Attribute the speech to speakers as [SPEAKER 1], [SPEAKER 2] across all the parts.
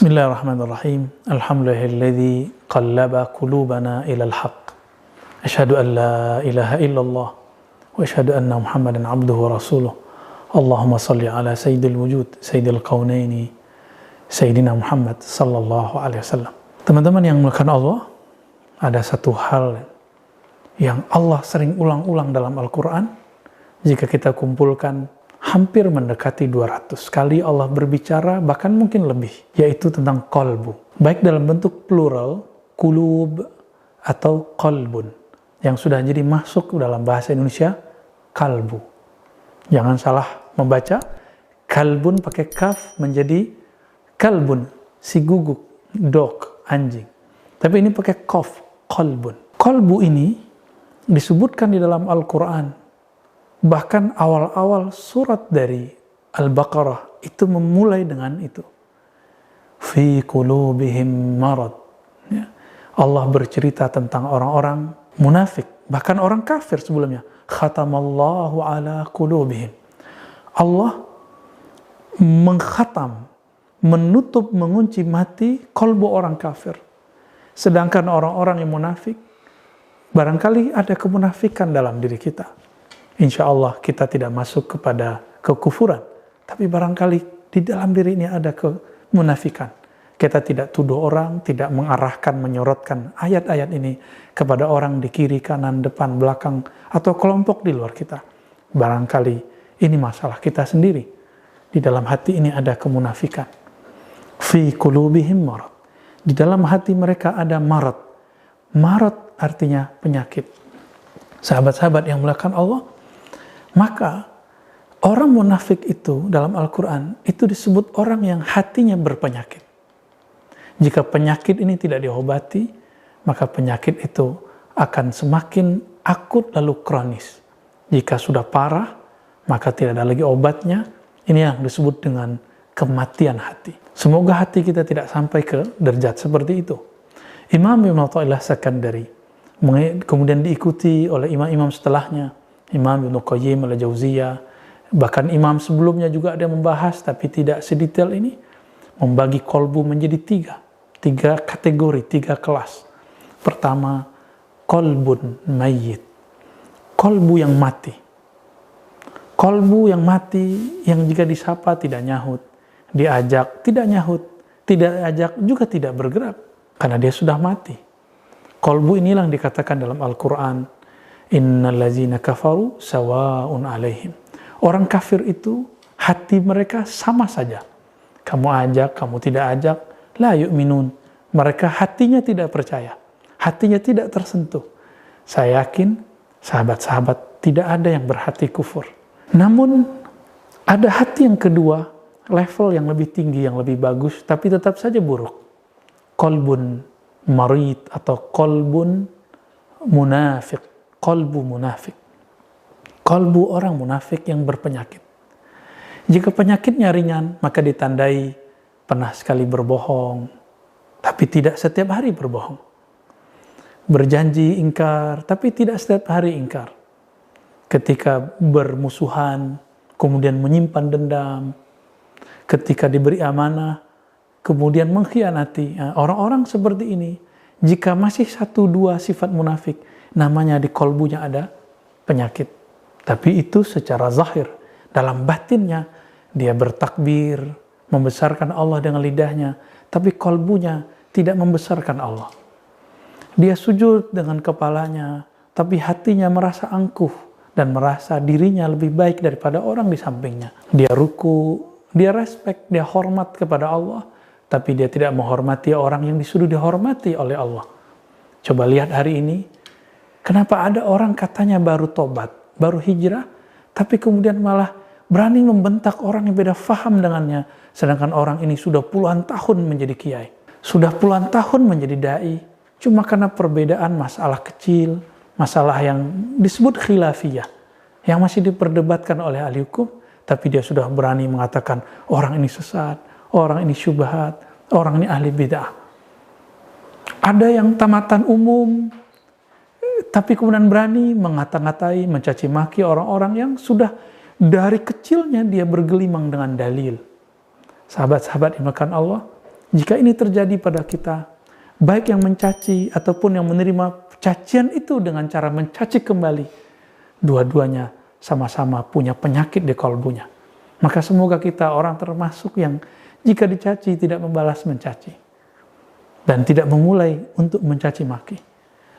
[SPEAKER 1] Bismillahirrahmanirrahim. Alhamdulillahilladzi qallaba qulubana ilal haqq. Asyhadu an la ilaha illallah wa asyhadu anna Muhammadan abduhu wa rasuluh. Allahumma salli ala sayyidil wujud, sayyidil qaunaini, sayyidina Muhammad sallallahu alaihi wasallam. Teman-teman yang melakukan Allah, ada satu hal yang Allah sering ulang-ulang dalam Al-Quran. Jika kita kumpulkan, hampir mendekati 200 kali Allah berbicara, bahkan mungkin lebih, yaitu tentang qalbu. Baik dalam bentuk plural, kulub, atau qalbun, yang sudah jadi masuk dalam bahasa Indonesia, kalbu. Jangan salah membaca, kalbun pakai kaf menjadi kalbun, si guguk, dog, anjing. Tapi ini pakai qaf, qalbun. Qalbu ini disebutkan di dalam Al-Quran. Bahkan awal-awal surat dari Al-Baqarah itu memulai dengan itu. Fi qulubihim marad. Ya. Allah bercerita tentang orang-orang munafik, bahkan orang kafir sebelumnya. Khatamallahu ala qulubihim. Allah mengkhatam, menutup, mengunci mati kolbu orang kafir. Sedangkan orang-orang yang munafik, barangkali ada kemunafikan dalam diri kita. Insya Allah kita tidak masuk kepada kekufuran, tapi barangkali di dalam diri ini ada kemunafikan. Kita tidak tuduh orang, tidak mengarahkan, menyorotkan ayat-ayat ini kepada orang di kiri, kanan, depan, belakang, atau kelompok di luar kita. Barangkali ini masalah kita sendiri. Di dalam hati ini ada kemunafikan. Fi qulubihim marad. Di dalam hati mereka ada marad. Marad artinya penyakit. Sahabat-sahabat yang melakukan Allah, maka orang munafik itu dalam Al-Quran itu disebut orang yang hatinya berpenyakit. Jika penyakit ini tidak diobati, maka penyakit itu akan semakin akut lalu kronis. Jika sudah parah, maka tidak ada lagi obatnya. Ini yang disebut dengan kematian hati. Semoga hati kita tidak sampai ke derajat seperti itu. Imam Ibn Athaillah Sakandari, kemudian diikuti oleh imam-imam setelahnya, Imam Ibn Qayyim al-Jauziyah, bahkan imam sebelumnya juga ada membahas, tapi tidak sedetail ini, membagi kolbu menjadi tiga kategori, 3 kelas. Pertama, kolbun mayyit, kolbu yang mati. Kolbu yang mati, yang jika disapa tidak nyahut, diajak tidak nyahut, tidak diajak juga tidak bergerak, karena dia sudah mati. Kolbu inilah yang dikatakan dalam Al-Quran, innal ladzina kafaru sawa'un alaihim. Orang kafir itu hati mereka sama saja. Kamu ajak, kamu tidak ajak, la yu'minun. Mereka hatinya tidak percaya, hatinya tidak tersentuh. Saya yakin sahabat-sahabat tidak ada yang berhati kufur. Namun ada hati yang kedua, level yang lebih tinggi, yang lebih bagus, tapi tetap saja buruk. Qalbun marid atau qalbun munafik. Qalbu munafik. Qalbu orang munafik yang berpenyakit. Jika penyakitnya ringan, maka ditandai pernah sekali berbohong, tapi tidak setiap hari berbohong. Berjanji ingkar, tapi tidak setiap hari ingkar. Ketika bermusuhan, kemudian menyimpan dendam. Ketika diberi amanah, kemudian mengkhianati. Nah, orang-orang seperti ini, jika masih 1-2 sifat munafik, namanya di kolbunya ada penyakit. Tapi itu secara zahir. Dalam batinnya, dia bertakbir, membesarkan Allah dengan lidahnya. Tapi kolbunya tidak membesarkan Allah. Dia sujud dengan kepalanya, tapi hatinya merasa angkuh dan merasa dirinya lebih baik daripada orang di sampingnya. Dia ruku, dia respek, dia hormat kepada Allah, tapi dia tidak menghormati orang yang disuruh dihormati oleh Allah. Coba lihat hari ini, kenapa ada orang katanya baru tobat, baru hijrah, tapi kemudian malah berani membentak orang yang beda faham dengannya, sedangkan orang ini sudah puluhan tahun menjadi kiai, sudah puluhan tahun menjadi dai, cuma karena perbedaan masalah kecil, masalah yang disebut khilafiyah, yang masih diperdebatkan oleh ahli hukum, tapi dia sudah berani mengatakan orang ini sesat, orang ini syubhat, orang ini ahli bid'ah. Ada yang tamatan umum, tapi kemudian berani mengata-ngatai, mencaci maki orang-orang yang sudah dari kecilnya dia bergelimang dengan dalil. Sahabat-sahabat yang dimuliakan Allah, Jika ini terjadi pada kita, baik yang mencaci ataupun yang menerima cacian itu dengan cara mencaci kembali, dua-duanya sama-sama punya penyakit di kalbunya. Maka semoga kita orang termasuk yang jika dicaci tidak membalas mencaci dan tidak memulai untuk mencaci maki.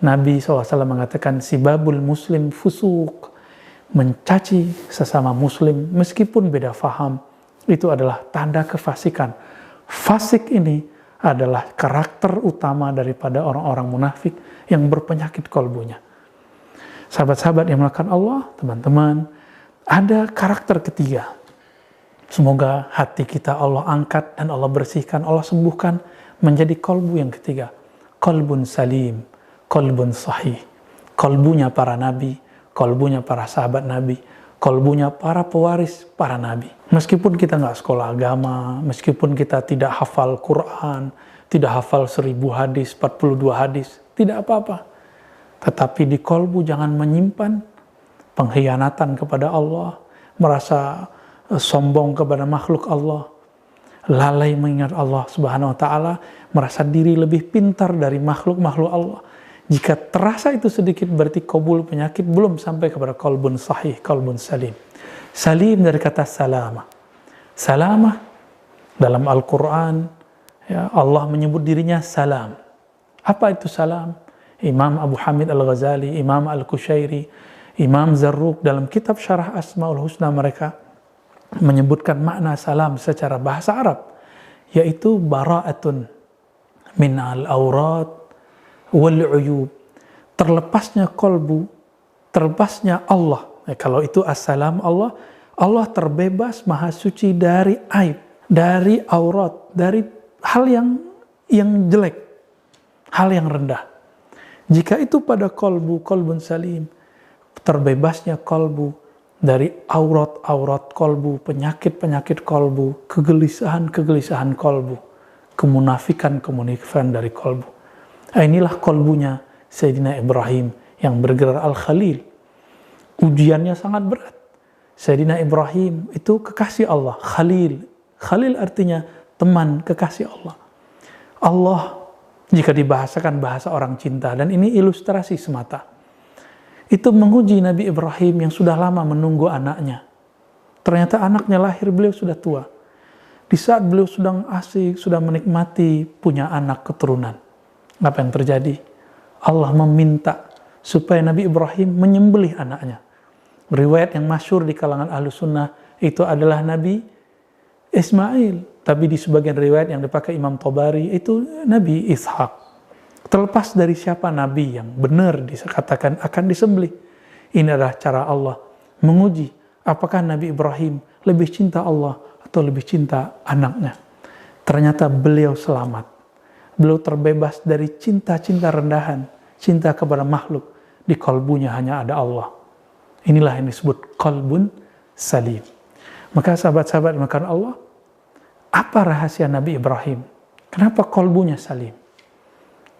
[SPEAKER 1] Nabi SAW mengatakan sibabul muslim fusuk, mencaci sesama muslim meskipun beda faham itu adalah tanda kefasikan. Fasik ini adalah karakter utama daripada orang-orang munafik yang berpenyakit kalbunya. Sahabat-sahabat yang melakukan Allah, teman-teman, ada karakter ketiga. Semoga hati kita Allah angkat dan Allah bersihkan, Allah sembuhkan menjadi kalbu yang ketiga. Kalbun salim, kalbun sahih. Kalbunya para nabi, kalbunya para sahabat nabi, kalbunya para pewaris para nabi. Meskipun kita nggak sekolah agama, meskipun kita tidak hafal Quran, tidak hafal 1000 hadis, 42 hadis, tidak apa-apa. Tetapi di kalbu jangan menyimpan pengkhianatan kepada Allah, merasa sombong kepada makhluk Allah, lalai mengingat Allah Subhanahu wa taala, merasa diri lebih pintar dari makhluk-makhluk Allah. Jika terasa itu sedikit berarti qabul penyakit belum sampai kepada qalbun sahih, qalbun salim. Salim dari kata salama. Salama dalam Al-Qur'an ya, Allah menyebut dirinya salam. Apa itu salam? Imam Abu Hamid Al-Ghazali, Imam Al-Kushairi, Imam Zarruq dalam kitab Syarah Asmaul Husna mereka menyebutkan makna salam secara bahasa Arab, yaitu bara'atun min al-awrat wal-uyub, terlepasnya kolbu, terlepasnya Allah. Kalau itu as-salam Allah, Allah terbebas maha suci dari aib, dari aurat, dari hal yang jelek, hal yang rendah. Jika itu pada kolbu, kolbun salim, terbebasnya kolbu dari aurat-aurat kolbu, penyakit-penyakit kolbu, kegelisahan-kegelisahan kolbu, kemunafikan-kemunafikan dari kolbu. Inilah kolbunya Sayyidina Ibrahim yang bergerak Al-Khalil. Ujiannya sangat berat. Sayyidina Ibrahim itu kekasih Allah, Khalil. Khalil artinya teman, kekasih Allah. Allah jika dibahasakan bahasa orang cinta, dan ini ilustrasi semata, itu menguji Nabi Ibrahim yang sudah lama menunggu anaknya. Ternyata anaknya lahir, beliau sudah tua. Di saat beliau sedang asik, sudah menikmati punya anak keturunan. Apa yang terjadi? Allah meminta supaya Nabi Ibrahim menyembelih anaknya. Riwayat yang masyhur di kalangan ahlu sunnah itu adalah Nabi Ismail. Tapi di sebagian riwayat yang dipakai Imam Tabari itu Nabi Ishak. Terlepas dari siapa Nabi yang benar dikatakan akan disembelih. Ini adalah cara Allah menguji apakah Nabi Ibrahim lebih cinta Allah atau lebih cinta anaknya. Ternyata beliau selamat. Beliau terbebas dari cinta-cinta rendahan, cinta kepada makhluk. Di kalbunya hanya ada Allah. Inilah yang disebut qalbun salim. Maka sahabat-sahabat makan Allah, apa rahasia Nabi Ibrahim? Kenapa kalbunya salim?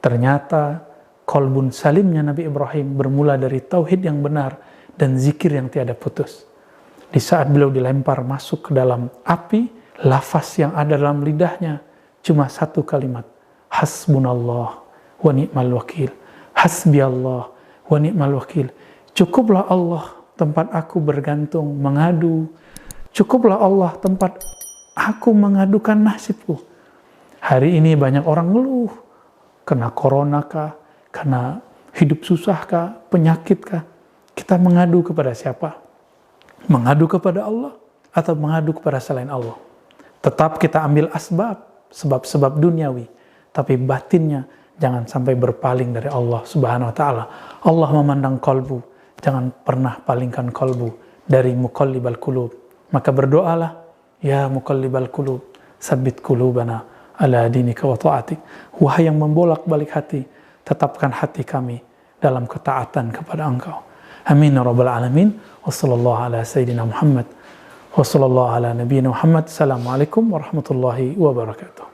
[SPEAKER 1] Ternyata qalbun salimnya Nabi Ibrahim bermula dari tauhid yang benar dan zikir yang tiada putus. Di saat beliau dilempar masuk ke dalam api, lafaz yang ada dalam lidahnya cuma satu kalimat. Hasbunallah wa ni'mal wakil. Hasbiyallah wa ni'mal wakil. Cukuplah Allah tempat aku bergantung, mengadu. Cukuplah Allah tempat aku mengadukan nasibku. Hari ini banyak orang ngeluh. Kena corona kah? Kena hidup susah kah? Penyakit kah? Kita mengadu kepada siapa? Mengadu kepada Allah atau mengadu kepada selain Allah? Tetap kita ambil asbab, sebab-sebab duniawi. Tapi batinnya jangan sampai berpaling dari Allah Subhanahu wa taala. Allah memandang kalbu. Jangan pernah palingkan kalbu dari muqallibal qulub. Maka berdoalah, ya muqallibal qulub, sabbit qulubana ala dinika wa ta'atik. Wahai yang membolak-balik hati, tetapkan hati kami dalam ketaatan kepada Engkau. Amin ya rabbal alamin. Wassallallahu ala sayyidina Muhammad. Wassallallahu ala nabiyyina Muhammad. Assalamualaikum warahmatullahi wabarakatuh.